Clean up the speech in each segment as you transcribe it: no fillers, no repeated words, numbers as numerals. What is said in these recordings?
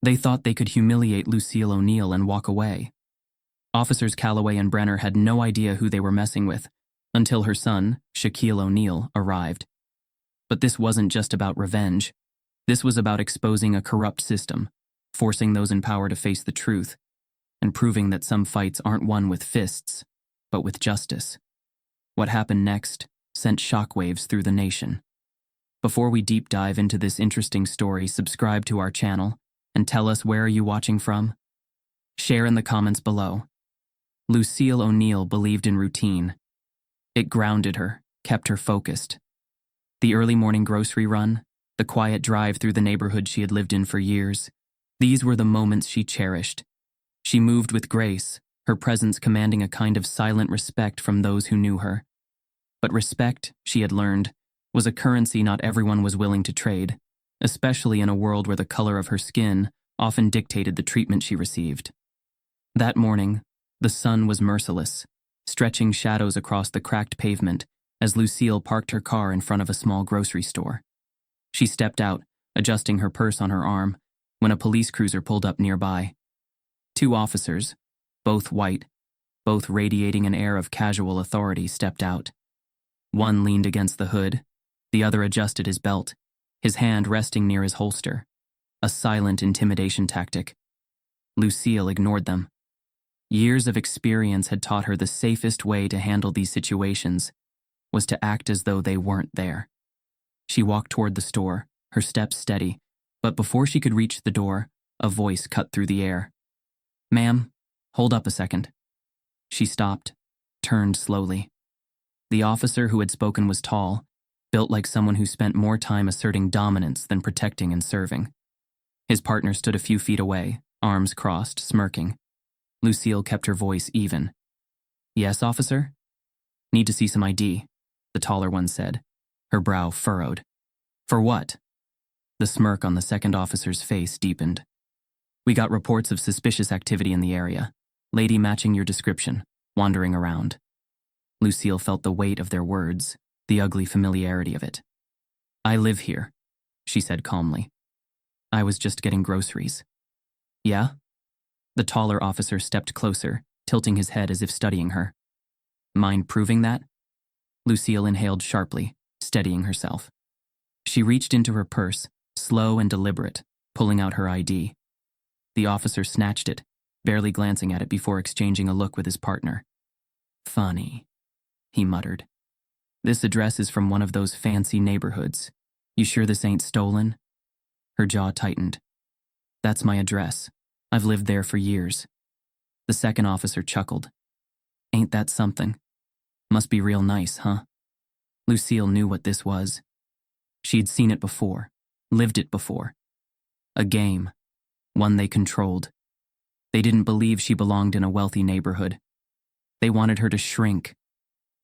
They thought they could humiliate Lucille O'Neill and walk away. Officers Calloway and Brenner had no idea who they were messing with until her son, Shaquille O'Neal, arrived. But this wasn't just about revenge. This was about exposing a corrupt system, forcing those in power to face the truth, and proving that some fights aren't won with fists, but with justice. What happened next sent shockwaves through the nation. Before we deep dive into this interesting story, subscribe to our channel and tell us, where are you watching from? Share in the comments below. Lucille O'Neill believed in routine. It grounded her, kept her focused. The early morning grocery run, the quiet drive through the neighborhood she had lived in for years, these were the moments she cherished. She moved with grace, her presence commanding a kind of silent respect from those who knew her. But respect, she had learned, was a currency not everyone was willing to trade, especially in a world where the color of her skin often dictated the treatment she received. That morning, the sun was merciless, stretching shadows across the cracked pavement as Lucille parked her car in front of a small grocery store. She stepped out, adjusting her purse on her arm, when a police cruiser pulled up nearby. Two officers, both white, both radiating an air of casual authority, stepped out. One leaned against the hood, the other adjusted his belt, his hand resting near his holster, a silent intimidation tactic. Lucille ignored them. Years of experience had taught her the safest way to handle these situations was to act as though they weren't there. She walked toward the store, her steps steady, but before she could reach the door, a voice cut through the air. "Ma'am, hold up a second." She stopped, turned slowly. The officer who had spoken was tall, built like someone who spent more time asserting dominance than protecting and serving. His partner stood a few feet away, arms crossed, smirking. Lucille kept her voice even. "Yes, officer?" "Need to see some ID," the taller one said, her brow furrowed. "For what?" The smirk on the second officer's face deepened. "We got reports of suspicious activity in the area. Lady matching your description, wandering around." Lucille felt the weight of their words, the ugly familiarity of it. "I live here," she said calmly. "I was just getting groceries." "Yeah?" The taller officer stepped closer, tilting his head as if studying her. "Mind proving that?" Lucille inhaled sharply, steadying herself. She reached into her purse, slow and deliberate, pulling out her ID. The officer snatched it, barely glancing at it before exchanging a look with his partner. "Funny," he muttered. "This address is from one of those fancy neighborhoods. You sure this ain't stolen?" Her jaw tightened. "That's my address. I've lived there for years." The second officer chuckled. "Ain't that something? Must be real nice, huh?" Lucille knew what this was. She'd seen it before, lived it before. A game, one they controlled. They didn't believe she belonged in a wealthy neighborhood. They wanted her to shrink,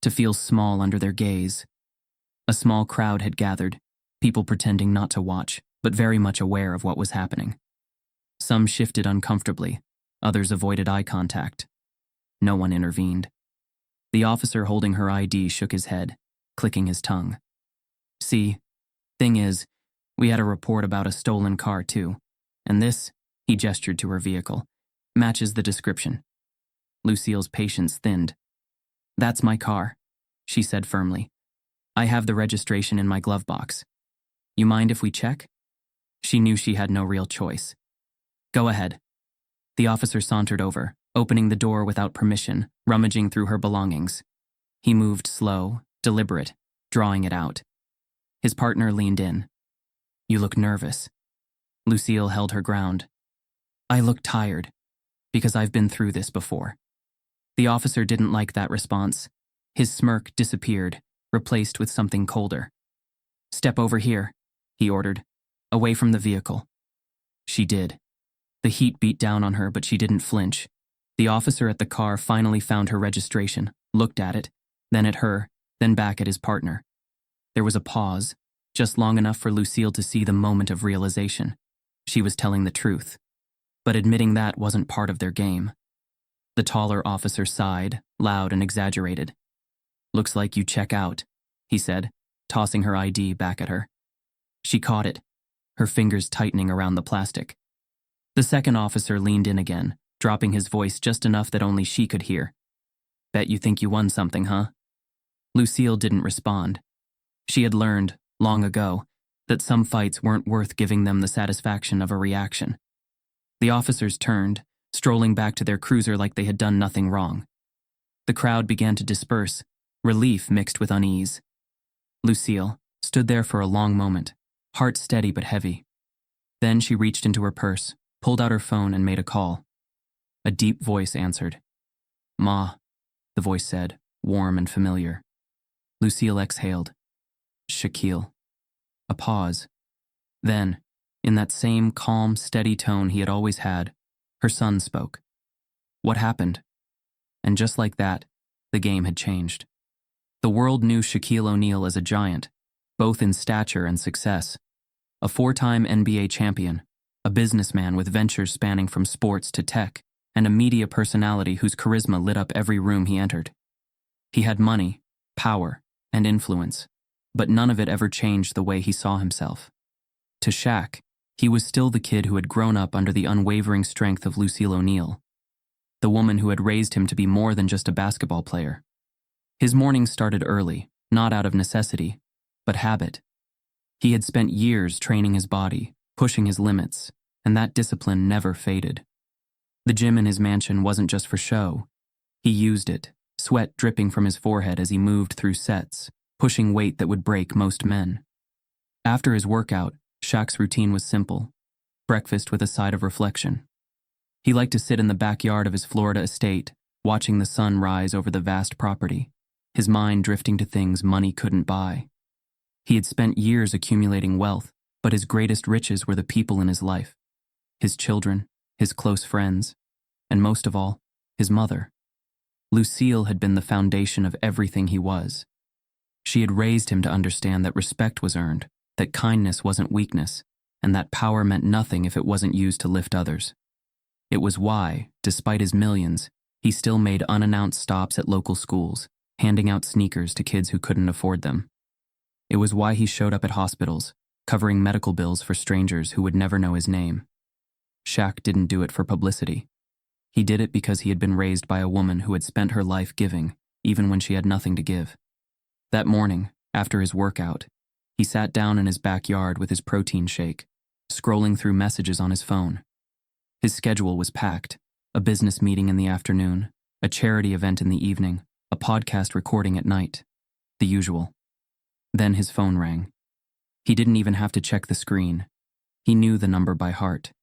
to feel small under their gaze. A small crowd had gathered, people pretending not to watch, but very much aware of what was happening. Some shifted uncomfortably, others avoided eye contact. No one intervened. The officer holding her ID shook his head, clicking his tongue. "See, thing is, we had a report about a stolen car too, and this," he gestured to her vehicle, "matches the description." Lucille's patience thinned. "That's my car," she said firmly. "I have the registration in my glove box. You mind if we check?" She knew she had no real choice. "Go ahead." The officer sauntered over, opening the door without permission, rummaging through her belongings. He moved slow, deliberate, drawing it out. His partner leaned in. "You look nervous." Lucille held her ground. "I look tired, because I've been through this before." The officer didn't like that response. His smirk disappeared, replaced with something colder. "Step over here," he ordered, "away from the vehicle." She did. The heat beat down on her, but she didn't flinch. The officer at the car finally found her registration, looked at it, then at her, then back at his partner. There was a pause, just long enough for Lucille to see the moment of realization. She was telling the truth. But admitting that wasn't part of their game. The taller officer sighed, loud and exaggerated. "Looks like you check out," he said, tossing her ID back at her. She caught it, her fingers tightening around the plastic. The second officer leaned in again, dropping his voice just enough that only she could hear. Bet you think you won something, huh? Lucille didn't respond. She had learned, long ago, that some fights weren't worth giving them the satisfaction of a reaction. The officers turned, strolling back to their cruiser like they had done nothing wrong. The crowd began to disperse, relief mixed with unease. Lucille stood there for a long moment, heart steady but heavy. Then she reached into her purse, pulled out her phone, and made a call. A deep voice answered. "Ma," the voice said, warm and familiar. Lucille exhaled. "Shaquille." A pause. Then, in that same calm, steady tone he had always had, her son spoke. "What happened?" And just like that, the game had changed. The world knew Shaquille O'Neal as a giant, both in stature and success. A 4-time NBA champion, a businessman with ventures spanning from sports to tech, and a media personality whose charisma lit up every room he entered. He had money, power, and influence, but none of it ever changed the way he saw himself. To Shaq, he was still the kid who had grown up under the unwavering strength of Lucille O'Neal, the woman who had raised him to be more than just a basketball player. His mornings started early, not out of necessity, but habit. He had spent years training his body, pushing his limits, and that discipline never faded. The gym in his mansion wasn't just for show. He used it, sweat dripping from his forehead as he moved through sets, pushing weight that would break most men. After his workout, Shaq's routine was simple: breakfast with a side of reflection. He liked to sit in the backyard of his Florida estate, watching the sun rise over the vast property, his mind drifting to things money couldn't buy. He had spent years accumulating wealth, but his greatest riches were the people in his life. His children, his close friends, and most of all, his mother. Lucille had been the foundation of everything he was. She had raised him to understand that respect was earned, that kindness wasn't weakness, and that power meant nothing if it wasn't used to lift others. It was why, despite his millions, he still made unannounced stops at local schools, handing out sneakers to kids who couldn't afford them. It was why he showed up at hospitals, covering medical bills for strangers who would never know his name. Shaq didn't do it for publicity. He did it because he had been raised by a woman who had spent her life giving, even when she had nothing to give. That morning, after his workout, he sat down in his backyard with his protein shake, scrolling through messages on his phone. His schedule was packed: a business meeting in the afternoon, a charity event in the evening, a podcast recording at night. The usual. Then his phone rang. He didn't even have to check the screen. He knew the number by heart.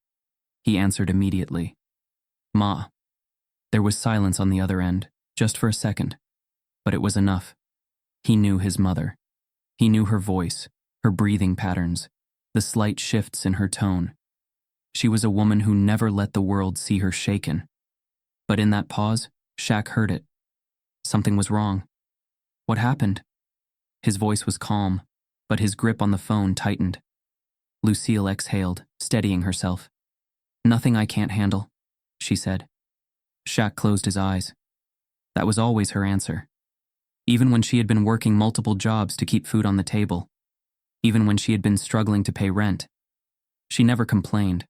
He answered immediately. "Ma." There was silence on the other end, just for a second. But it was enough. He knew his mother. He knew her voice, her breathing patterns, the slight shifts in her tone. She was a woman who never let the world see her shaken. But in that pause, Shaq heard it. Something was wrong. What happened? His voice was calm, but his grip on the phone tightened. Lucille exhaled, steadying herself. "Nothing I can't handle," she said. Shaq closed his eyes. That was always her answer. Even when she had been working multiple jobs to keep food on the table. Even when she had been struggling to pay rent. She never complained,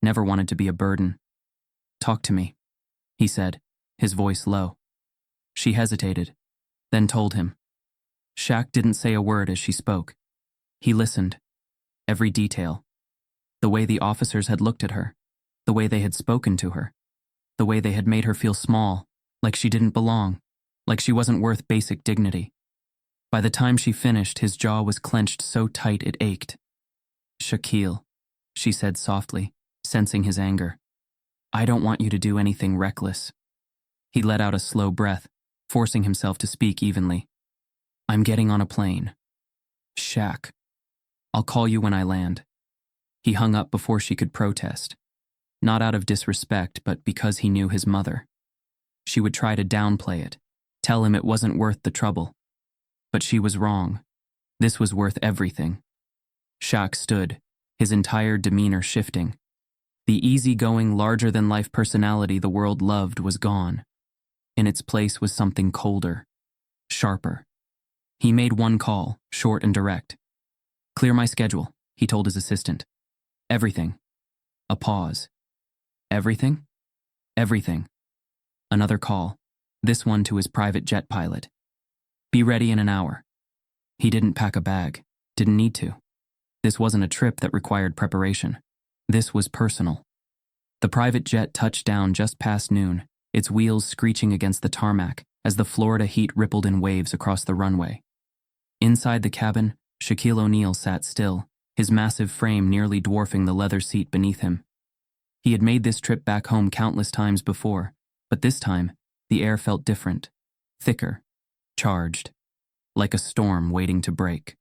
never wanted to be a burden. "Talk to me," he said, his voice low. She hesitated, then told him. Shaq didn't say a word as she spoke. He listened. Every detail. The way the officers had looked at her. The way they had spoken to her. The way they had made her feel small, like she didn't belong, like she wasn't worth basic dignity. By the time she finished, his jaw was clenched so tight it ached. "Shaquille," she said softly, sensing his anger. "I don't want you to do anything reckless." He let out a slow breath, forcing himself to speak evenly. "I'm getting on a plane." "Shaq, I'll call you when I land." He hung up before she could protest. Not out of disrespect, but because he knew his mother. She would try to downplay it, tell him it wasn't worth the trouble. But she was wrong. This was worth everything. Shaq stood, his entire demeanor shifting. The easygoing, larger-than-life personality the world loved was gone. In its place was something colder, sharper. He made one call, short and direct. "Clear my schedule," he told his assistant. "Everything." A pause. Everything? Everything. Another call, this one to his private jet pilot. Be ready in an hour. He didn't pack a bag, didn't need to. This wasn't a trip that required preparation. This was personal. The private jet touched down just past noon, its wheels screeching against the tarmac as the Florida heat rippled in waves across the runway. Inside the cabin, Shaquille O'Neal sat still, his massive frame nearly dwarfing the leather seat beneath him. He had made this trip back home countless times before, but this time, the air felt different, thicker, charged, like a storm waiting to break.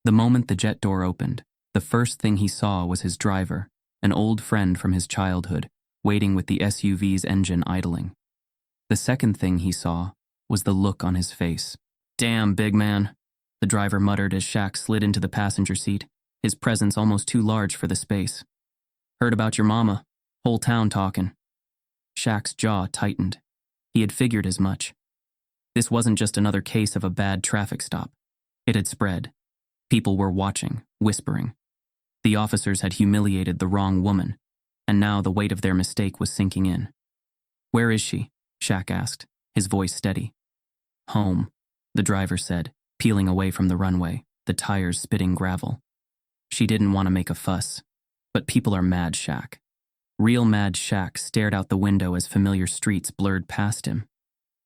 The moment the jet door opened, the first thing he saw was his driver, an old friend from his childhood, waiting with the SUV's engine idling. The second thing he saw was the look on his face. "Damn, big man," the driver muttered as Shaq slid into the passenger seat, his presence almost too large for the space. "Heard about your mama. Whole town talking." Shaq's jaw tightened. He had figured as much. This wasn't just another case of a bad traffic stop. It had spread. People were watching, whispering. The officers had humiliated the wrong woman, and now the weight of their mistake was sinking in. "Where is she?" Shaq asked, his voice steady. "Home," the driver said, peeling away from the runway, the tires spitting gravel. She didn't want to make a fuss. But people are mad, Shaq. Real mad. Shaq stared out the window as familiar streets blurred past him.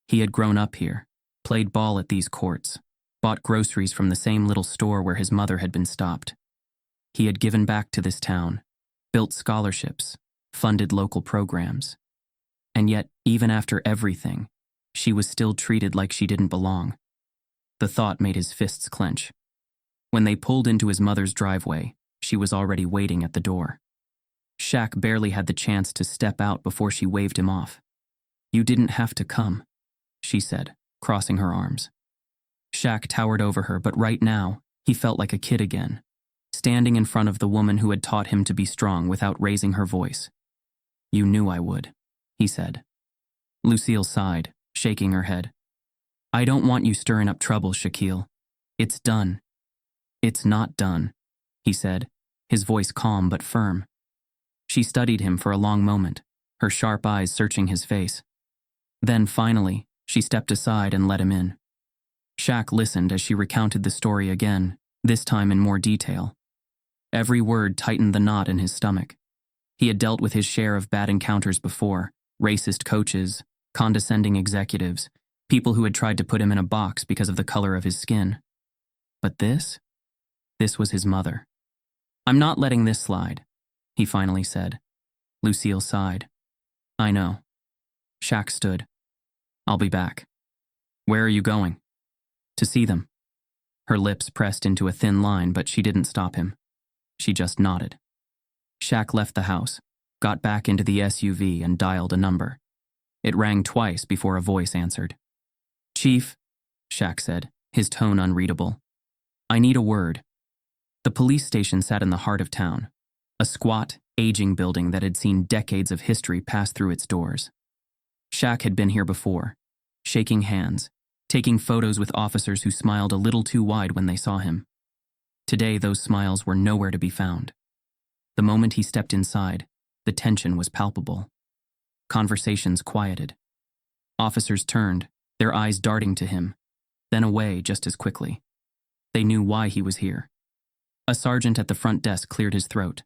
He had grown up here, played ball at these courts, bought groceries from the same little store where his mother had been stopped. He had given back to this town, built scholarships, funded local programs. And yet, even after everything, she was still treated like she didn't belong. The thought made his fists clench. When they pulled into his mother's driveway, she was already waiting at the door. Shaq barely had the chance to step out before she waved him off. "You didn't have to come," she said, crossing her arms. Shaq towered over her, but right now, he felt like a kid again, standing in front of the woman who had taught him to be strong without raising her voice. "You knew I would," he said. Lucille sighed, shaking her head. "I don't want you stirring up trouble, Shaquille. It's done." "It's not done," he said, his voice calm but firm. She studied him for a long moment, her sharp eyes searching his face. Then, finally, she stepped aside and let him in. Shaq listened as she recounted the story again, this time in more detail. Every word tightened the knot in his stomach. He had dealt with his share of bad encounters before, racist coaches, condescending executives, people who had tried to put him in a box because of the color of his skin. But this was his mother. "I'm not letting this slide," he finally said. Lucille sighed. "I know." Shaq stood. "I'll be back." "Where are you going?" "To see them." Her lips pressed into a thin line, but she didn't stop him. She just nodded. Shaq left the house, got back into the SUV and dialed a number. It rang twice before a voice answered. "Chief," Shaq said, his tone unreadable. "I need a word." The police station sat in the heart of town, a squat, aging building that had seen decades of history pass through its doors. Shaq had been here before, shaking hands, taking photos with officers who smiled a little too wide when they saw him. Today, those smiles were nowhere to be found. The moment he stepped inside, the tension was palpable. Conversations quieted. Officers turned, their eyes darting to him, then away just as quickly. They knew why he was here. A sergeant at the front desk cleared his throat.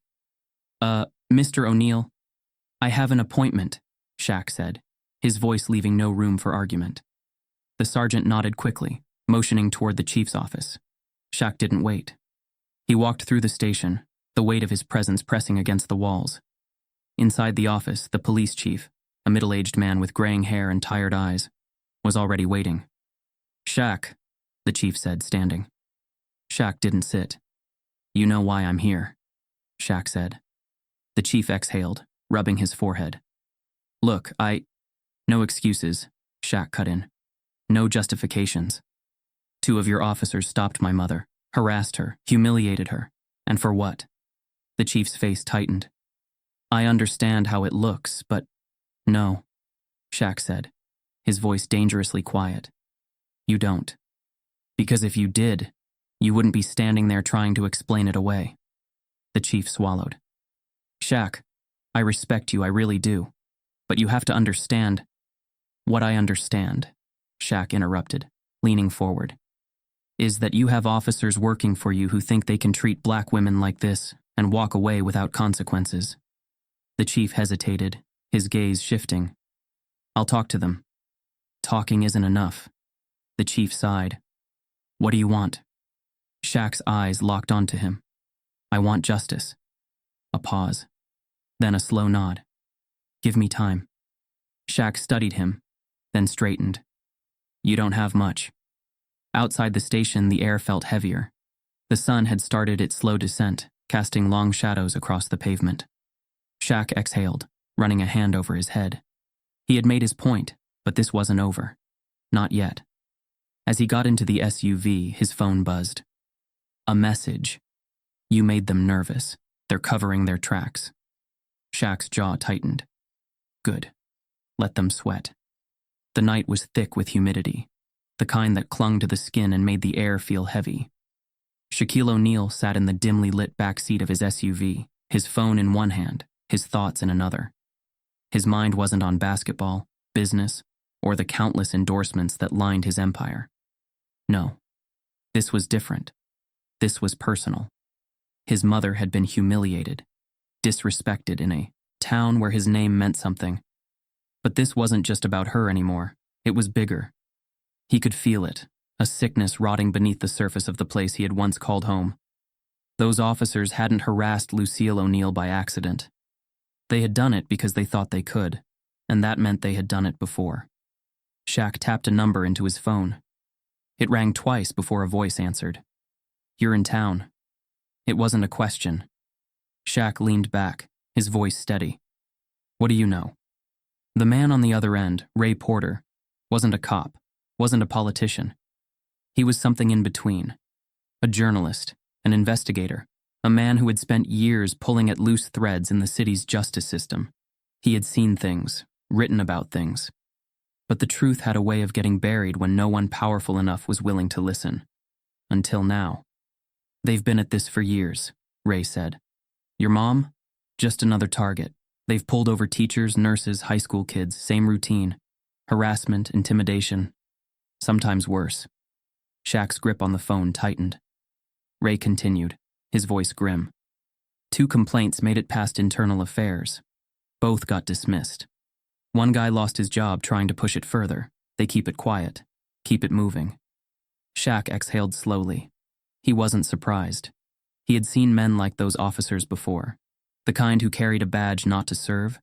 Mr. O'Neal, I have an appointment," Shaq said, his voice leaving no room for argument. The sergeant nodded quickly, motioning toward the chief's office. Shaq didn't wait. He walked through the station, the weight of his presence pressing against the walls. Inside the office, the police chief, a middle-aged man with graying hair and tired eyes, was already waiting. "Shaq," the chief said, standing. Shaq didn't sit. "You know why I'm here," Shaq said. The chief exhaled, rubbing his forehead. "Look, No excuses," Shaq cut in. "No justifications. 2 of your officers stopped my mother, harassed her, humiliated her. And for what?" The chief's face tightened. "I understand how it looks, but..." "No," Shaq said, his voice dangerously quiet. "You don't. Because if you did, you wouldn't be standing there trying to explain it away." The chief swallowed. "Shaq, I respect you, I really do. But you have to understand. What I understand, Shaq interrupted, leaning forward, is that you have officers working for you who think they can treat black women like this and walk away without consequences. The chief hesitated, his gaze shifting. I'll talk to them. Talking isn't enough. The chief sighed. What do you want? Shaq's eyes locked onto him. I want justice. A pause. Then a slow nod. Give me time. Shaq studied him, then straightened. You don't have much. Outside the station, the air felt heavier. The sun had started its slow descent, casting long shadows across the pavement. Shaq exhaled, running a hand over his head. He had made his point, but this wasn't over. Not yet. As he got into the SUV, his phone buzzed. A message. You made them nervous. They're covering their tracks. Shaq's jaw tightened. Good. Let them sweat. The night was thick with humidity, the kind that clung to the skin and made the air feel heavy. Shaquille O'Neal sat in the dimly lit back seat of his SUV, his phone in one hand, his thoughts in another. His mind wasn't on basketball, business, or the countless endorsements that lined his empire. No. This was different. This was personal. His mother had been humiliated, disrespected in a town where his name meant something. But this wasn't just about her anymore. It was bigger. He could feel it, a sickness rotting beneath the surface of the place he had once called home. Those officers hadn't harassed Lucille O'Neal by accident. They had done it because they thought they could, and that meant they had done it before. Shaq tapped a number into his phone. It rang twice before a voice answered. You're in town. It wasn't a question. Shaq leaned back, his voice steady. What do you know? The man on the other end, Ray Porter, wasn't a cop, wasn't a politician. He was something in between. A journalist, an investigator, a man who had spent years pulling at loose threads in the city's justice system. He had seen things, written about things. But the truth had a way of getting buried when no one powerful enough was willing to listen. Until now. They've been at this for years, Ray said. Your mom? Just another target. They've pulled over teachers, nurses, high school kids, same routine. Harassment, intimidation. Sometimes worse. Shaq's grip on the phone tightened. Ray continued, his voice grim. 2 complaints made it past internal affairs. Both got dismissed. One guy lost his job trying to push it further. They keep it quiet. Keep it moving. Shaq exhaled slowly. He wasn't surprised. He had seen men like those officers before. The kind who carried a badge not to serve,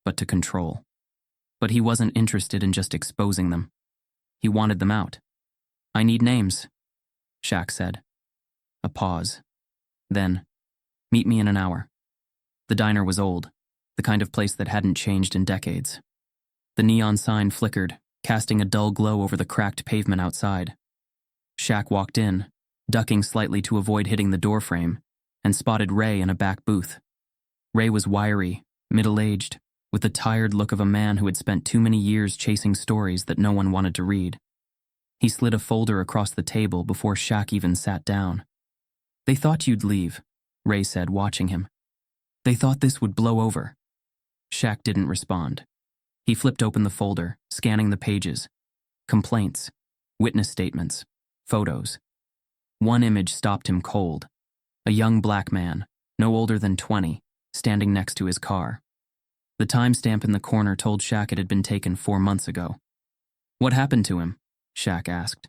but to control. But he wasn't interested in just exposing them. He wanted them out. I need names, Shaq said. A pause. Then, meet me in an hour. The diner was old, the kind of place that hadn't changed in decades. The neon sign flickered, casting a dull glow over the cracked pavement outside. Shaq walked in, ducking slightly to avoid hitting the doorframe, and spotted Ray in a back booth. Ray was wiry, middle-aged, with the tired look of a man who had spent too many years chasing stories that no one wanted to read. He slid a folder across the table before Shaq even sat down. They thought you'd leave, Ray said, watching him. They thought this would blow over. Shaq didn't respond. He flipped open the folder, scanning the pages. Complaints, witness statements, photos. One image stopped him cold. A young black man, no older than 20, standing next to his car. The timestamp in the corner told Shaq it had been taken 4 months ago. What happened to him? Shaq asked.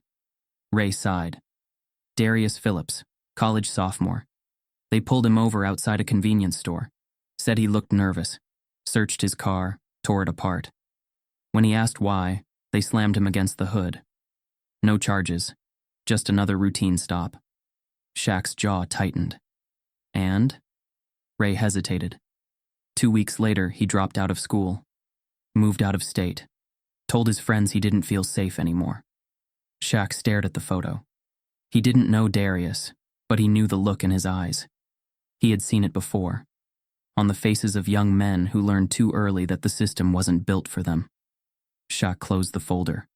Ray sighed. Darius Phillips, college sophomore. They pulled him over outside a convenience store. Said he looked nervous. Searched his car, tore it apart. When he asked why, they slammed him against the hood. No charges, just another routine stop. Shaq's jaw tightened. And? Ray hesitated. 2 weeks later, he dropped out of school. Moved out of state. Told his friends he didn't feel safe anymore. Shaq stared at the photo. He didn't know Darius, but he knew the look in his eyes. He had seen it before. On the faces of young men who learned too early that the system wasn't built for them. Shaq closed the folder.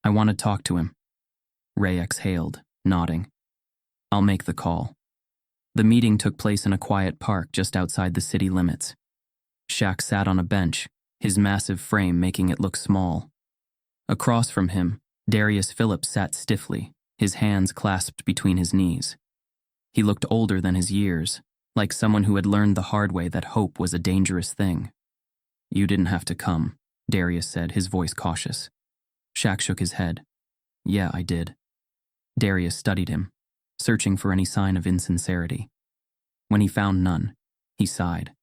I want to talk to him. Ray exhaled, nodding. I'll make the call. The meeting took place in a quiet park just outside the city limits. Shaq sat on a bench, his massive frame making it look small. Across from him, Darius Phillips sat stiffly, his hands clasped between his knees. He looked older than his years, like someone who had learned the hard way that hope was a dangerous thing. "You didn't have to come," Darius said, his voice cautious. Shaq shook his head. "Yeah, I did." Darius studied him, searching for any sign of insincerity. When he found none, he sighed.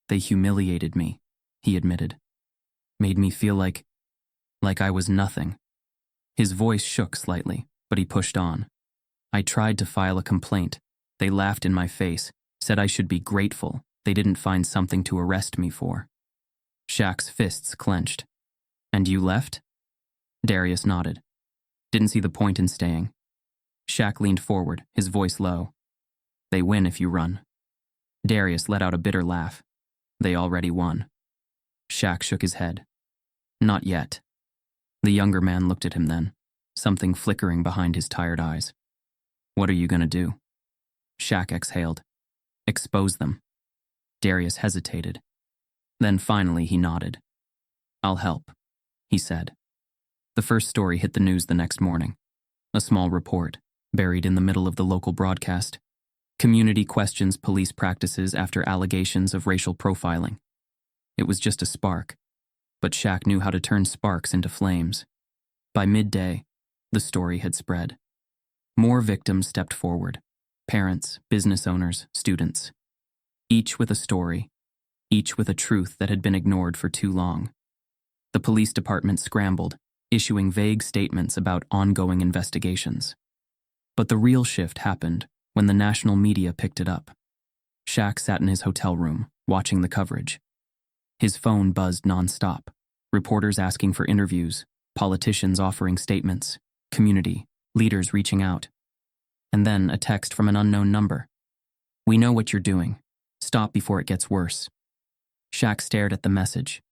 "They humiliated me," he admitted. "Made me feel like I was nothing." His voice shook slightly, but he pushed on. "I tried to file a complaint. They laughed in my face, said I should be grateful they didn't find something to arrest me for." Shaq's fists clenched. "And you left?" Darius nodded. "Didn't see the point in staying." Shaq leaned forward, his voice low. "They win if you run." Darius let out a bitter laugh. "They already won." Shaq shook his head. "Not yet." The younger man looked at him then, something flickering behind his tired eyes. "What are you going to do?" Shaq exhaled. "Expose them." Darius hesitated. Then finally he nodded. "I'll help," he said. The first story hit the news the next morning. A small report, buried in the middle of the local broadcast. Community questions police practices after allegations of racial profiling. It was just a spark, but Shaq knew how to turn sparks into flames. By midday, the story had spread. More victims stepped forward. Parents, business owners, students. Each with a story, each with a truth that had been ignored for too long. The police department scrambled, issuing vague statements about ongoing investigations. But the real shift happened when the national media picked it up. Shaq sat in his hotel room, watching the coverage. His phone buzzed nonstop, reporters asking for interviews, politicians offering statements, community, leaders reaching out. And then a text from an unknown number. "We know what you're doing. Stop before it gets worse." Shaq stared at the message.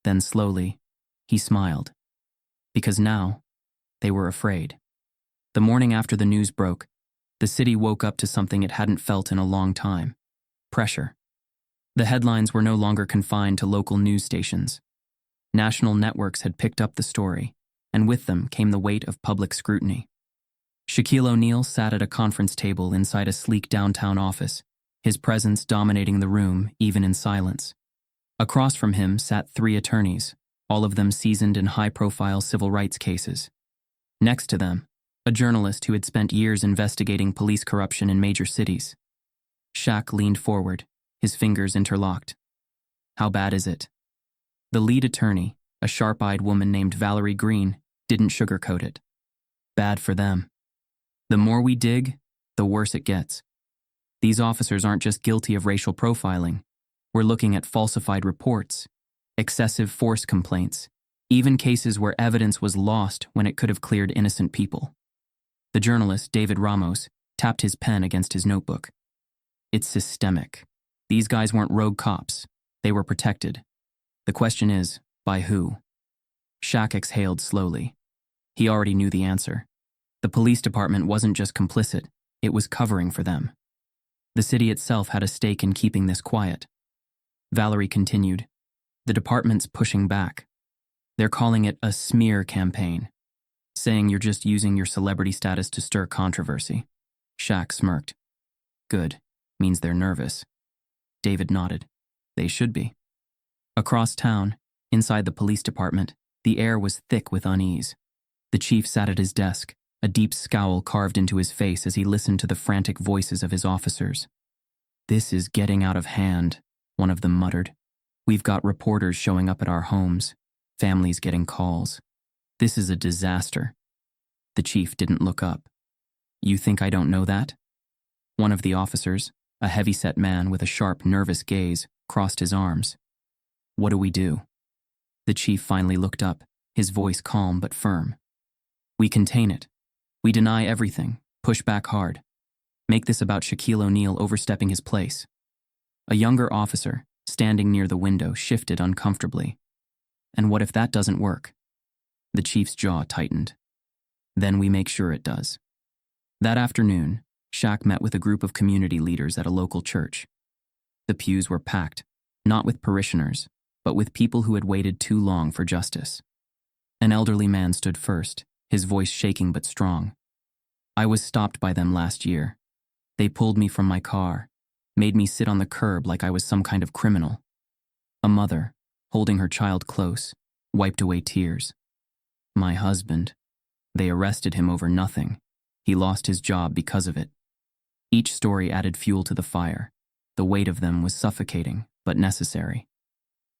Then slowly, he smiled. Because now, they were afraid. The morning after the news broke, the city woke up to something it hadn't felt in a long time. Pressure. The headlines were no longer confined to local news stations. National networks had picked up the story, and with them came the weight of public scrutiny. Shaquille O'Neal sat at a conference table inside a sleek downtown office, his presence dominating the room even in silence. Across from him sat 3 attorneys, all of them seasoned in high-profile civil rights cases. Next to them, a journalist who had spent years investigating police corruption in major cities. Shaq leaned forward, his fingers interlocked. "How bad is it?" The lead attorney, a sharp-eyed woman named Valerie Green, didn't sugarcoat it. "Bad for them. The more we dig, the worse it gets. These officers aren't just guilty of racial profiling. We're looking at falsified reports, excessive force complaints, even cases where evidence was lost when it could have cleared innocent people." The journalist, David Ramos, tapped his pen against his notebook. "It's systemic. These guys weren't rogue cops. They were protected. The question is, by who?" Shaq exhaled slowly. He already knew the answer. The police department wasn't just complicit, it was covering for them. The city itself had a stake in keeping this quiet. Valerie continued, "The department's pushing back. They're calling it a smear campaign, saying you're just using your celebrity status to stir controversy." Shaq smirked. "Good. Means they're nervous." David nodded. "They should be." Across town, inside the police department, the air was thick with unease. The chief sat at his desk, a deep scowl carved into his face as he listened to the frantic voices of his officers. "This is getting out of hand," one of them muttered. "We've got reporters showing up at our homes, families getting calls. This is a disaster." The chief didn't look up. "You think I don't know that?" One of the officers, a heavy-set man with a sharp, nervous gaze, crossed his arms. "What do we do?" The chief finally looked up, his voice calm but firm. "We contain it. We deny everything, push back hard. Make this about Shaquille O'Neal overstepping his place." A younger officer, standing near the window, shifted uncomfortably. "And what if that doesn't work?" The chief's jaw tightened. "Then we make sure it does." That afternoon, Shaq met with a group of community leaders at a local church. The pews were packed, Not with parishioners, but with people who had waited too long for justice. An elderly man stood first, his voice shaking but strong. I was stopped by them last year. They pulled me from my car, made me sit on the curb like I was some kind of criminal. A mother, holding her child close, wiped away tears. My husband. They arrested him over nothing. He lost his job because of it. Each story added fuel to the fire. The weight of them was suffocating, but necessary.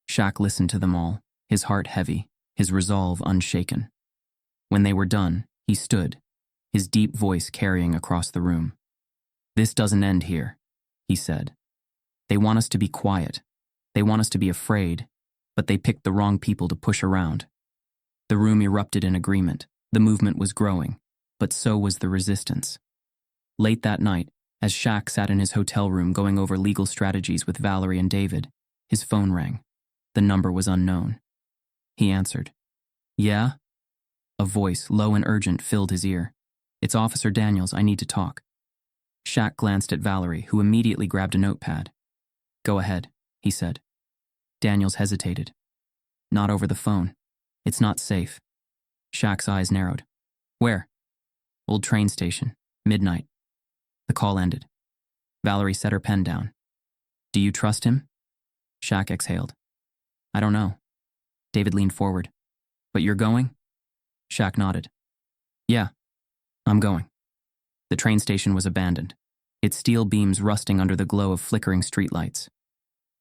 Shaq listened to them all, his heart heavy, his resolve unshaken. When they were done, he stood, his deep voice carrying across the room. This doesn't end here, he said. They want us to be quiet. They want us to be afraid, but they picked the wrong people to push around. The room erupted in agreement. The movement was growing, but so was the resistance. Late that night, as Shaq sat in his hotel room going over legal strategies with Valerie and David, his phone rang. The number was unknown. He answered. Yeah? A voice, low and urgent, filled his ear. It's Officer Daniels, I need to talk. Shaq glanced at Valerie, who immediately grabbed a notepad. Go ahead, he said. Daniels hesitated. Not over the phone. It's not safe. Shaq's eyes narrowed. Where? Old train station. Midnight. The call ended. Valerie set her pen down. Do you trust him? Shaq exhaled. I don't know. David leaned forward. But you're going? Shaq nodded. Yeah, I'm going. The train station was abandoned, its steel beams rusting under the glow of flickering streetlights.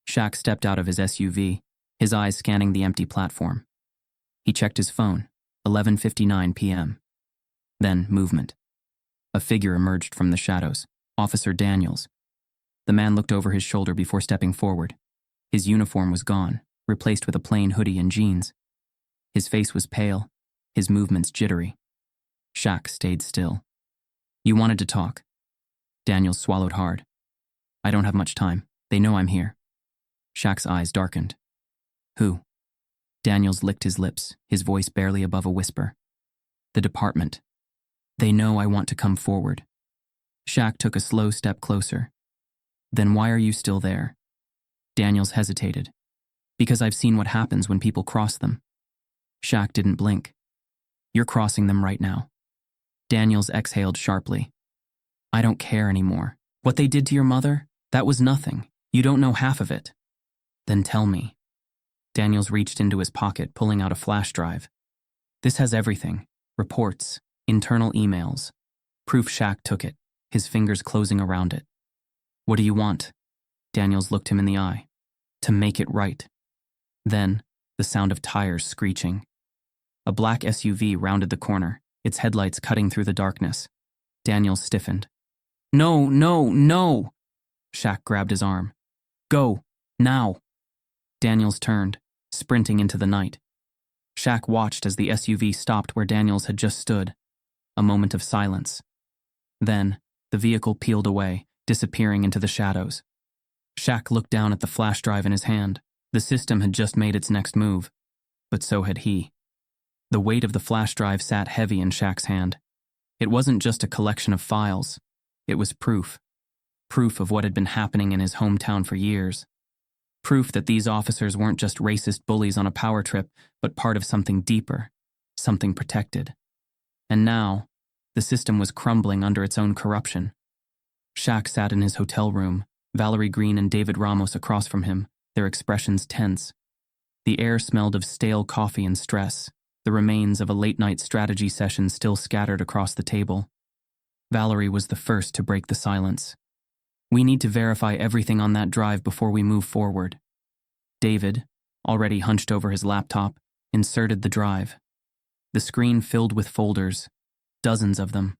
Shaq stepped out of his SUV, his eyes scanning the empty platform. He checked his phone, 11:59 p.m. Then movement. A figure emerged from the shadows, Officer Daniels. The man looked over his shoulder before stepping forward. His uniform was gone, replaced with a plain hoodie and jeans. His face was pale, his movements jittery. Shaq stayed still. You wanted to talk. Daniels swallowed hard. I don't have much time. They know I'm here. Shaq's eyes darkened. Who? Daniels licked his lips, his voice barely above a whisper. The department. They know I want to come forward. Shaq took a slow step closer. Then why are you still there? Daniels hesitated. Because I've seen what happens when people cross them. Shaq didn't blink. You're crossing them right now. Daniels exhaled sharply. I don't care anymore. What they did to your mother? That was nothing. You don't know half of it. Then tell me. Daniels reached into his pocket, pulling out a flash drive. This has everything. Reports, internal emails. Proof. Shaq took it, his fingers closing around it. What do you want? Daniels looked him in the eye. To make it right. Then, the sound of tires screeching. A black SUV rounded the corner, its headlights cutting through the darkness. Daniels stiffened. No, no, no! Shaq grabbed his arm. Go, now! Daniels turned, sprinting into the night. Shaq watched as the SUV stopped where Daniels had just stood. A moment of silence. Then, the vehicle peeled away, disappearing into the shadows. Shaq looked down at the flash drive in his hand. The system had just made its next move, but so had he. The weight of the flash drive sat heavy in Shaq's hand. It wasn't just a collection of files. It was proof. Proof of what had been happening in his hometown for years. Proof that these officers weren't just racist bullies on a power trip, but part of something deeper, something protected. And now, the system was crumbling under its own corruption. Shaq sat in his hotel room, Valerie Green and David Ramos across from him, their expressions tense. The air smelled of stale coffee and stress, the remains of a late-night strategy session still scattered across the table. Valerie was the first to break the silence. We need to verify everything on that drive before we move forward. David, already hunched over his laptop, inserted the drive. The screen filled with folders, dozens of them.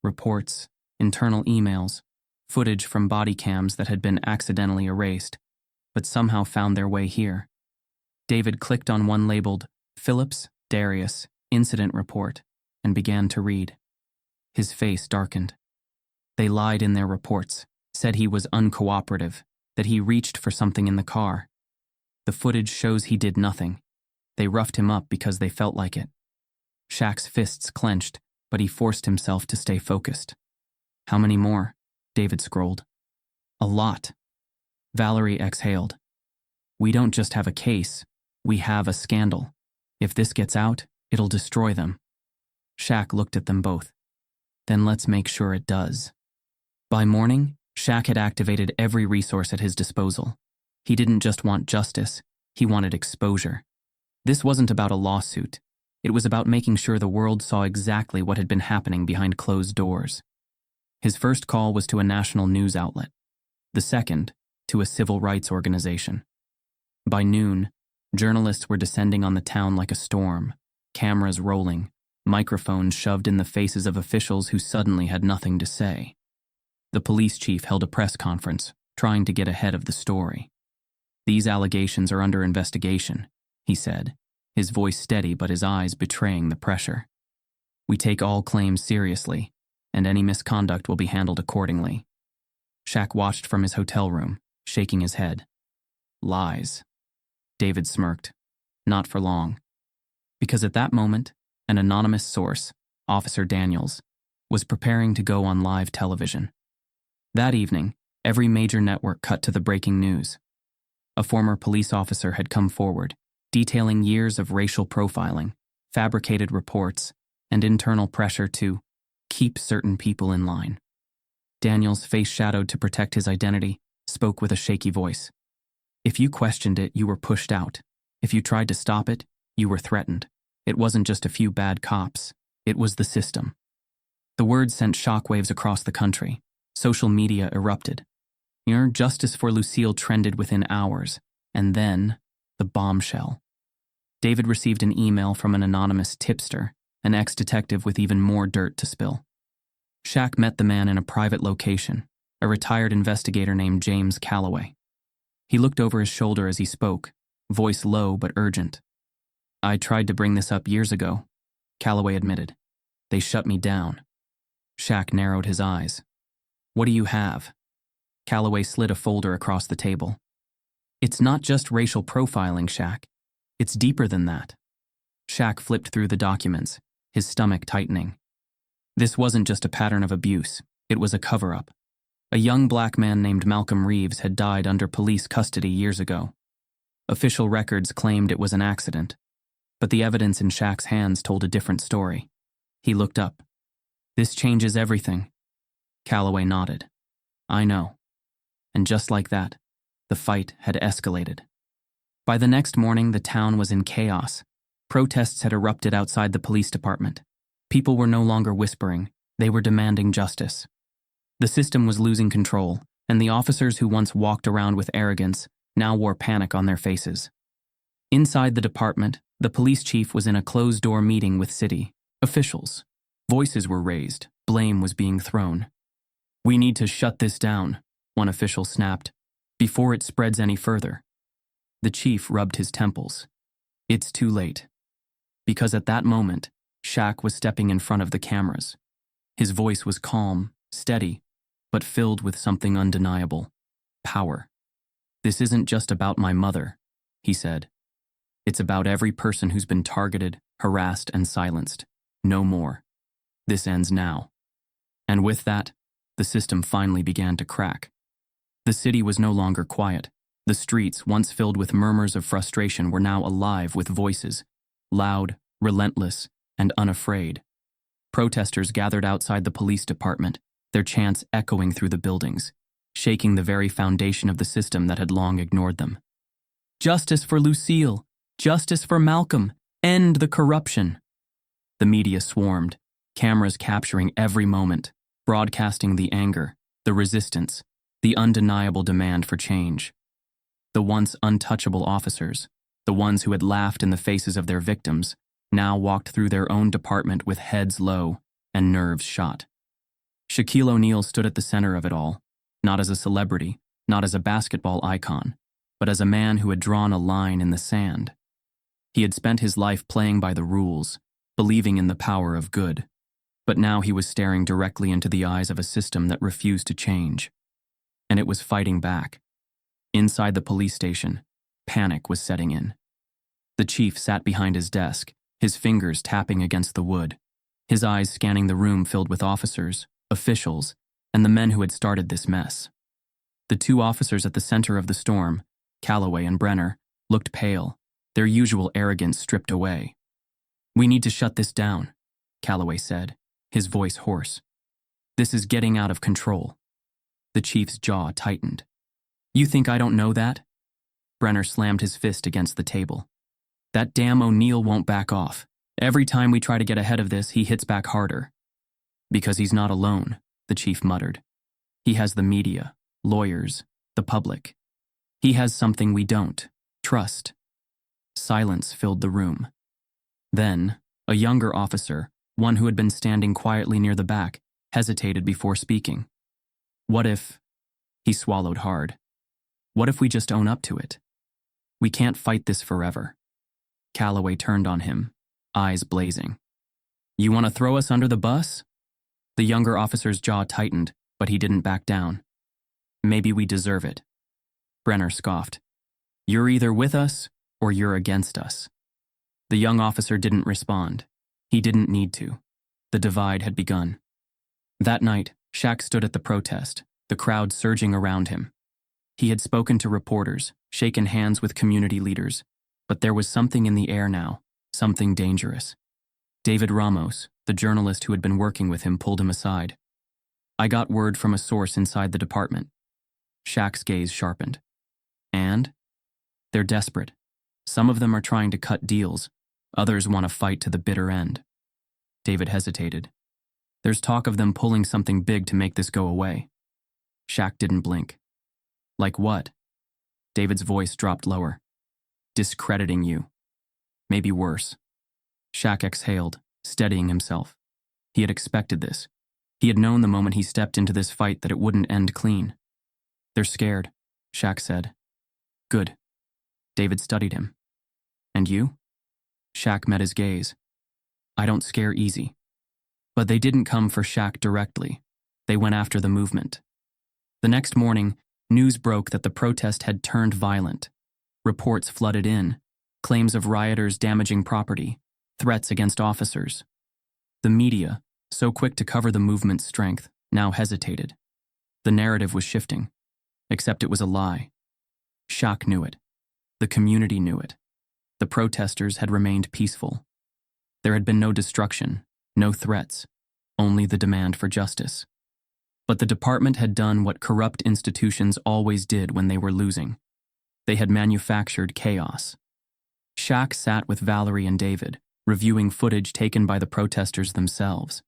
Reports, internal emails, footage from body cams that had been accidentally erased, but somehow found their way here. David clicked on one labeled, Phillips, Darius, Incident Report, and began to read. His face darkened. They lied in their reports, said he was uncooperative, that he reached for something in the car. The footage shows he did nothing. They roughed him up because they felt like it. Shaq's fists clenched, but he forced himself to stay focused. How many more? David scrolled. A lot. Valerie exhaled. We don't just have a case, we have a scandal. If this gets out, it'll destroy them. Shaq looked at them both. Then let's make sure it does. By morning, Shaq had activated every resource at his disposal. He didn't just want justice, he wanted exposure. This wasn't about a lawsuit. It was about making sure the world saw exactly what had been happening behind closed doors. His first call was to a national news outlet. The second, to a civil rights organization. By noon, journalists were descending on the town like a storm, cameras rolling, microphones shoved in the faces of officials who suddenly had nothing to say. The police chief held a press conference, trying to get ahead of the story. "These allegations are under investigation," he said, his voice steady but his eyes betraying the pressure. "We take all claims seriously, and any misconduct will be handled accordingly." Shaq watched from his hotel room, shaking his head. "Lies." David smirked. Not for long. Because at that moment, an anonymous source, Officer Daniels, was preparing to go on live television. That evening, every major network cut to the breaking news. A former police officer had come forward, detailing years of racial profiling, fabricated reports, and internal pressure to keep certain people in line. Daniels, face shadowed to protect his identity, spoke with a shaky voice. "If you questioned it, you were pushed out. If you tried to stop it, you were threatened. It wasn't just a few bad cops. It was the system." The words sent shockwaves across the country. Social media erupted. Justice for Lucille trended within hours, and then the bombshell. David received an email from an anonymous tipster, an ex-detective with even more dirt to spill. Shaq met the man in a private location, a retired investigator named James Calloway. He looked over his shoulder as he spoke, voice low but urgent. "I tried to bring this up years ago," Calloway admitted. "They shut me down." Shaq narrowed his eyes. "What do you have?" Calloway slid a folder across the table. "It's not just racial profiling, Shaq. It's deeper than that." Shaq flipped through the documents, his stomach tightening. This wasn't just a pattern of abuse, it was a cover-up. A young black man named Malcolm Reeves had died under police custody years ago. Official records claimed it was an accident, but the evidence in Shaq's hands told a different story. He looked up. "This changes everything." Calloway nodded. "I know." And just like that, the fight had escalated. By the next morning, the town was in chaos. Protests had erupted outside the police department. People were no longer whispering, they were demanding justice. The system was losing control, and the officers who once walked around with arrogance now wore panic on their faces. Inside the department, the police chief was in a closed-door meeting with city officials. Voices were raised, blame was being thrown. "We need to shut this down," one official snapped, "before it spreads any further." The chief rubbed his temples. It's too late. Because at that moment, Shaq was stepping in front of the cameras. His voice was calm, steady, but filled with something undeniable: power. "This isn't just about my mother," he said. "It's about every person who's been targeted, harassed, and silenced. No more. This ends now." And with that, the system finally began to crack. The city was no longer quiet. The streets, once filled with murmurs of frustration, were now alive with voices, loud, relentless, and unafraid. Protesters gathered outside the police department, their chants echoing through the buildings, shaking the very foundation of the system that had long ignored them. "Justice for Lucille! Justice for Malcolm! End the corruption!" The media swarmed, cameras capturing every moment, broadcasting the anger, the resistance, the undeniable demand for change. The once untouchable officers, the ones who had laughed in the faces of their victims, now walked through their own department with heads low and nerves shot. Shaquille O'Neal stood at the center of it all, not as a celebrity, not as a basketball icon, but as a man who had drawn a line in the sand. He had spent his life playing by the rules, believing in the power of good, but now he was staring directly into the eyes of a system that refused to change. And it was fighting back. Inside the police station, panic was setting in. The chief sat behind his desk, his fingers tapping against the wood, his eyes scanning the room filled with officers, officials, and the men who had started this mess. The two officers at the center of the storm, Calloway and Brenner, looked pale, their usual arrogance stripped away. "We need to shut this down," Calloway said, his voice hoarse. "This is getting out of control." The chief's jaw tightened. "You think I don't know that?" Brenner slammed his fist against the table. "That damn O'Neill won't back off. Every time we try to get ahead of this, he hits back harder." "Because he's not alone," the chief muttered. "He has the media, lawyers, the public. He has something we don't. Trust." Silence filled the room. Then, a younger officer, one who had been standing quietly near the back, hesitated before speaking. "What if—" He swallowed hard. "What if we just own up to it? We can't fight this forever." Calloway turned on him, eyes blazing. "You want to throw us under the bus?" The younger officer's jaw tightened, but he didn't back down. "Maybe we deserve it." Brenner scoffed. "You're either with us or you're against us." The young officer didn't respond. He didn't need to. The divide had begun. That night, Shaq stood at the protest, the crowd surging around him. He had spoken to reporters, shaken hands with community leaders, but there was something in the air now, something dangerous. David Ramos, the journalist who had been working with him, pulled him aside. "I got word from a source inside the department." Shaq's gaze sharpened. "And?" "They're desperate. Some of them are trying to cut deals. Others want to fight to the bitter end." David hesitated. "There's talk of them pulling something big to make this go away." Shaq didn't blink. "Like what?" David's voice dropped lower. "Discrediting you. Maybe worse." Shaq exhaled, steadying himself. He had expected this. He had known the moment he stepped into this fight that it wouldn't end clean. "They're scared," Shaq said. "Good." David studied him. "And you?" Shaq met his gaze. "I don't scare easy." But they didn't come for Shaq directly. They went after the movement. The next morning, news broke that the protest had turned violent. Reports flooded in, claims of rioters damaging property, threats against officers. The media, so quick to cover the movement's strength, now hesitated. The narrative was shifting, except it was a lie. Shaq knew it. The community knew it. The protesters had remained peaceful. There had been no destruction, no threats, only the demand for justice. But the department had done what corrupt institutions always did when they were losing. They had manufactured chaos. Shaq sat with Valerie and David, reviewing footage taken by the protesters themselves.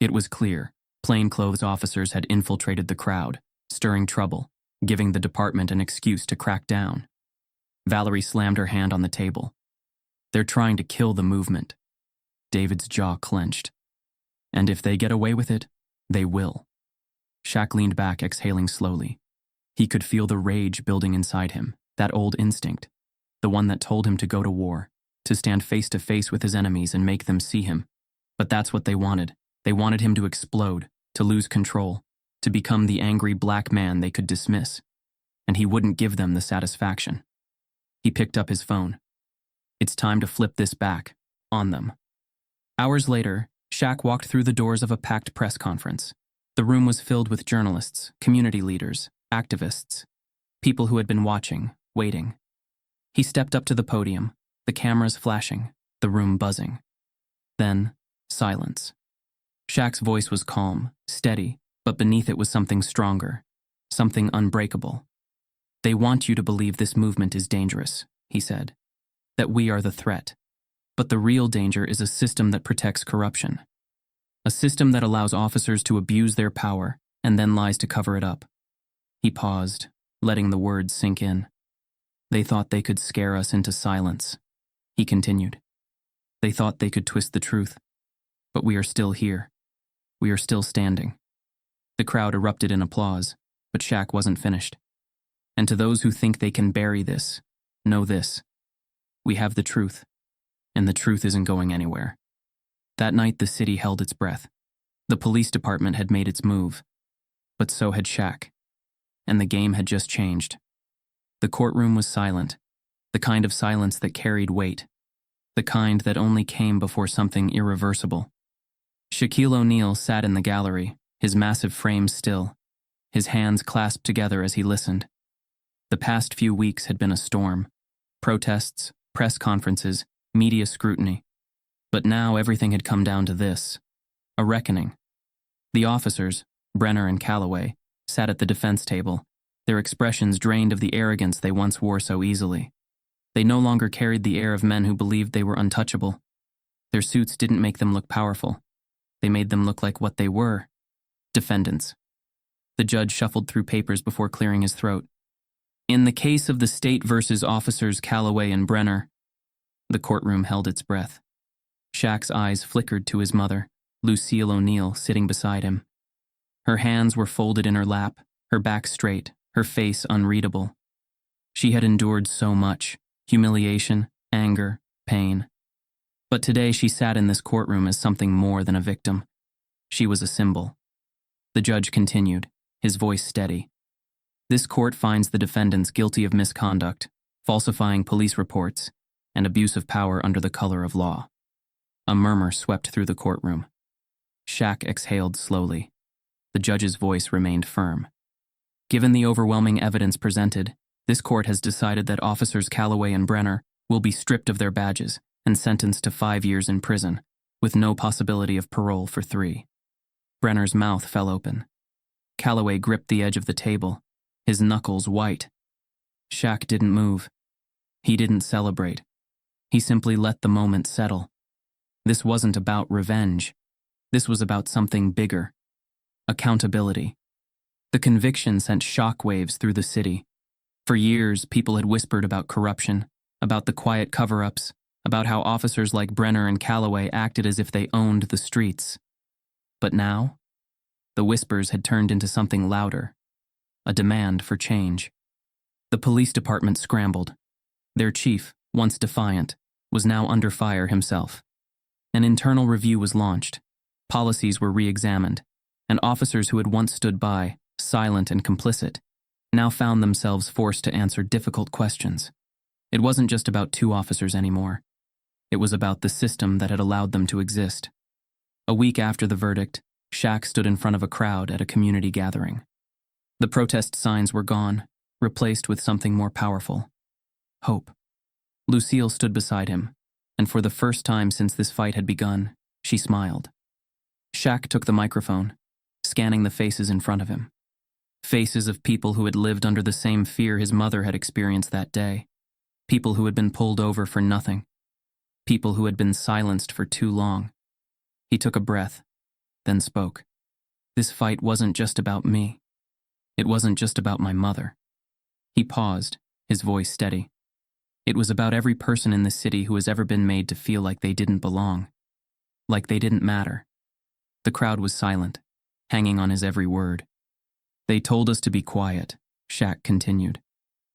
It was clear, plainclothes officers had infiltrated the crowd, stirring trouble, giving the department an excuse to crack down. Valerie slammed her hand on the table. "They're trying to kill the movement." David's jaw clenched. "And if they get away with it, they will." Shaq leaned back, exhaling slowly. He could feel the rage building inside him, that old instinct, the one that told him to go to war, to stand face to face with his enemies and make them see him. But that's what they wanted. They wanted him to explode, to lose control, to become the angry black man they could dismiss. And he wouldn't give them the satisfaction. He picked up his phone. It's time to flip this back, on them. Hours later, Shaq walked through the doors of a packed press conference. The room was filled with journalists, community leaders, activists, people who had been watching, waiting. He stepped up to the podium, the cameras flashing, the room buzzing. Then, silence. Shaq's voice was calm, steady, but beneath it was something stronger, something unbreakable. "They want you to believe this movement is dangerous," he said, "that we are the threat. But the real danger is a system that protects corruption. A system that allows officers to abuse their power and then lies to cover it up." He paused, letting the words sink in. "They thought they could scare us into silence," he continued. "They thought they could twist the truth. But we are still here. We are still standing." The crowd erupted in applause, but Shaq wasn't finished. "And to those who think they can bury this, know this. We have the truth, and the truth isn't going anywhere." That night, the city held its breath. The police department had made its move, but so had Shaq. And the game had just changed. The courtroom was silent, the kind of silence that carried weight, the kind that only came before something irreversible. Shaquille O'Neal sat in the gallery, his massive frame still, his hands clasped together as he listened. The past few weeks had been a storm. Protests, press conferences, media scrutiny. But now everything had come down to this: a reckoning. The officers, Brenner and Calloway, sat at the defense table, their expressions drained of the arrogance they once wore so easily. They no longer carried the air of men who believed they were untouchable. Their suits didn't make them look powerful. They made them look like what they were: defendants. The judge shuffled through papers before clearing his throat. In the case of the state versus officers Calloway and Brenner, the courtroom held its breath. Shaq's eyes flickered to his mother, Lucille O'Neill, sitting beside him. Her hands were folded in her lap, her back straight, her face unreadable. She had endured so much: humiliation, anger, pain. But today she sat in this courtroom as something more than a victim. She was a symbol. The judge continued, his voice steady. This court finds the defendants guilty of misconduct, falsifying police reports, and abuse of power under the color of law. A murmur swept through the courtroom. Shaq exhaled slowly. The judge's voice remained firm. Given the overwhelming evidence presented, this court has decided that officers Calloway and Brenner will be stripped of their badges and sentenced to 5 years in prison, with no possibility of parole for 3. Brenner's mouth fell open. Calloway gripped the edge of the table, his knuckles white. Shaq didn't move. He didn't celebrate. He simply let the moment settle. This wasn't about revenge. This was about something bigger: accountability. The conviction sent shockwaves through the city. For years, people had whispered about corruption, about the quiet cover-ups, about how officers like Brenner and Calloway acted as if they owned the streets. But now, the whispers had turned into something louder: a demand for change. The police department scrambled. Their chief, once defiant, was now under fire himself. An internal review was launched. Policies were re-examined, and officers who had once stood by, silent and complicit, now found themselves forced to answer difficult questions. It wasn't just about 2 officers anymore. It was about the system that had allowed them to exist. A week after the verdict, Shaq stood in front of a crowd at a community gathering. The protest signs were gone, replaced with something more powerful: hope. Lucille stood beside him, and for the first time since this fight had begun, she smiled. Shaq took the microphone, scanning the faces in front of him. Faces of people who had lived under the same fear his mother had experienced that day. People who had been pulled over for nothing. People who had been silenced for too long. He took a breath, then spoke. This fight wasn't just about me. It wasn't just about my mother. He paused, his voice steady. It was about every person in this city who has ever been made to feel like they didn't belong, like they didn't matter. The crowd was silent, hanging on his every word. They told us to be quiet, Shaq continued.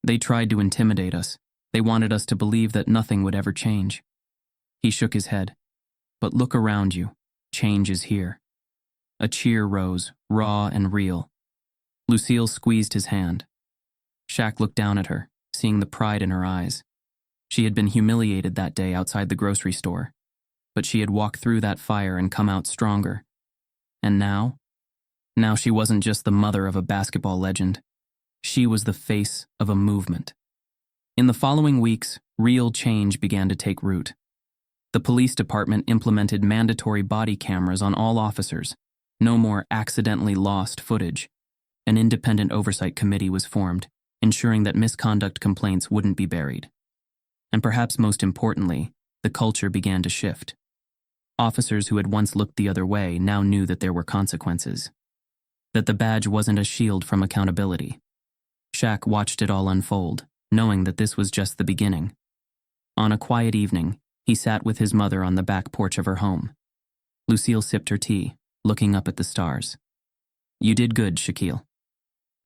They tried to intimidate us. They wanted us to believe that nothing would ever change. He shook his head. But look around you. Change is here. A cheer rose, raw and real. Lucille squeezed his hand. Shaq looked down at her, seeing the pride in her eyes. She had been humiliated that day outside the grocery store, but she had walked through that fire and come out stronger. And now she wasn't just the mother of a basketball legend. She was the face of a movement. In the following weeks, real change began to take root. The police department implemented mandatory body cameras on all officers. No more accidentally lost footage. An independent oversight committee was formed, ensuring that misconduct complaints wouldn't be buried. And perhaps most importantly, the culture began to shift. Officers who had once looked the other way now knew that there were consequences. That the badge wasn't a shield from accountability. Shaq watched it all unfold, knowing that this was just the beginning. On a quiet evening, he sat with his mother on the back porch of her home. Lucille sipped her tea, looking up at the stars. "You did good, Shaquille."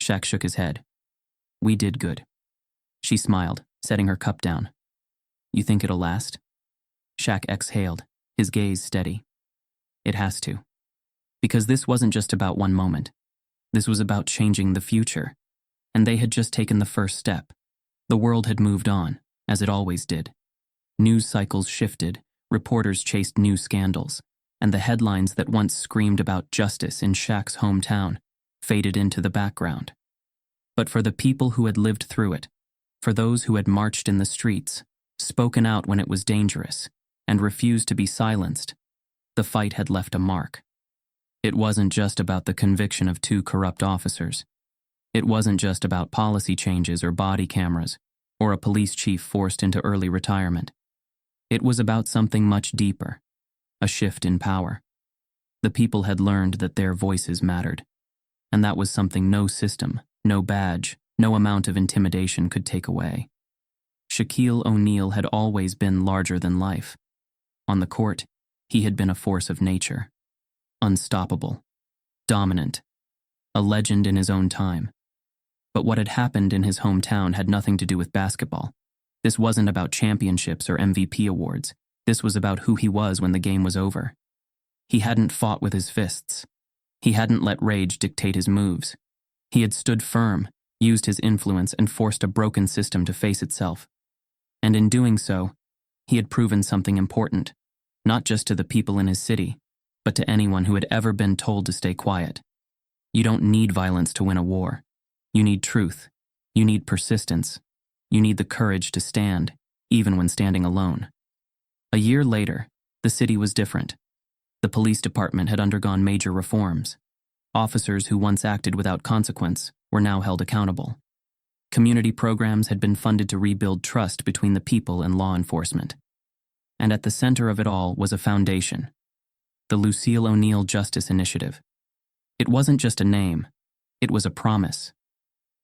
Shaq shook his head. "We did good." She smiled, setting her cup down. "You think it'll last?" Shaq exhaled, his gaze steady. "It has to. Because this wasn't just about one moment. This was about changing the future. And they had just taken the first step. The world had moved on, as it always did. News cycles shifted, reporters chased new scandals, and the headlines that once screamed about justice in Shaq's hometown faded into the background. But for the people who had lived through it, for those who had marched in the streets, spoken out when it was dangerous, and refused to be silenced, the fight had left a mark. It wasn't just about the conviction of 2 corrupt officers. It wasn't just about policy changes or body cameras, or a police chief forced into early retirement. It was about something much deeper, a shift in power. The people had learned that their voices mattered, and that was something no system, no badge, no amount of intimidation could take away. Shaquille O'Neal had always been larger than life. On the court, he had been a force of nature. Unstoppable. Dominant. A legend in his own time. But what had happened in his hometown had nothing to do with basketball. This wasn't about championships or MVP awards. This was about who he was when the game was over. He hadn't fought with his fists. He hadn't let rage dictate his moves. He had stood firm, used his influence, and forced a broken system to face itself. And in doing so, he had proven something important, not just to the people in his city, but to anyone who had ever been told to stay quiet. You don't need violence to win a war. You need truth. You need persistence. You need the courage to stand, even when standing alone. A year later, the city was different. The police department had undergone major reforms. Officers who once acted without consequence were now held accountable. Community programs had been funded to rebuild trust between the people and law enforcement. And at the center of it all was a foundation, the Lucille O'Neal Justice Initiative. It wasn't just a name, it was a promise.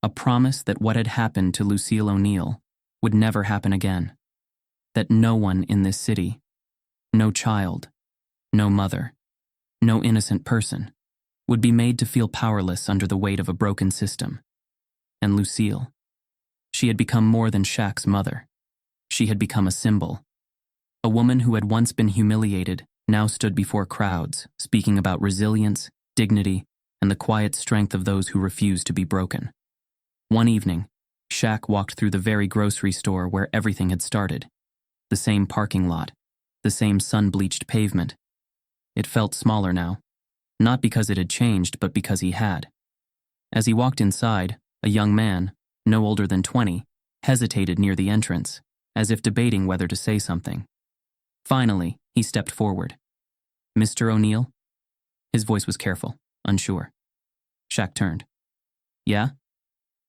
A promise that what had happened to Lucille O'Neal would never happen again. That no one in this city, no child, no mother, no innocent person, would be made to feel powerless under the weight of a broken system. And Lucille, she had become more than Shaq's mother. She had become a symbol. A woman who had once been humiliated now stood before crowds, speaking about resilience, dignity, and the quiet strength of those who refused to be broken. One evening, Shaq walked through the very grocery store where everything had started. The same parking lot, the same sun-bleached pavement. It felt smaller now, not because it had changed, but because he had. As he walked inside, a young man, no older than 20, hesitated near the entrance, as if debating whether to say something. Finally, he stepped forward. "Mr. O'Neal?" His voice was careful, unsure. Shaq turned. "Yeah?"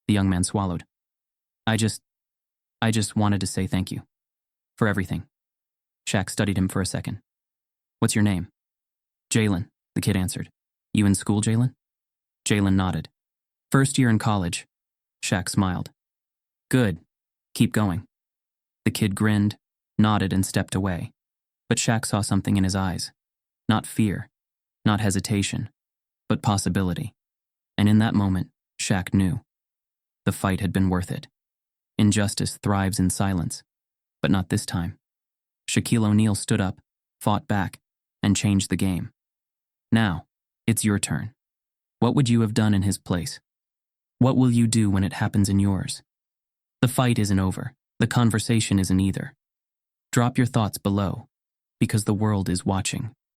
The young man swallowed. I just wanted to say thank you. For everything." Shaq studied him for a second. "What's your name?" "Jalen," the kid answered. "You in school, Jalen?" Jalen nodded. "First year in college." Shaq smiled. "Good. Keep going." The kid grinned, nodded, and stepped away. But Shaq saw something in his eyes. Not fear, not hesitation, but possibility. And in that moment, Shaq knew. The fight had been worth it. Injustice thrives in silence, but not this time. Shaquille O'Neal stood up, fought back, and changed the game. Now, it's your turn. What would you have done in his place? What will you do when it happens in yours? The fight isn't over. The conversation isn't either. Drop your thoughts below, because the world is watching.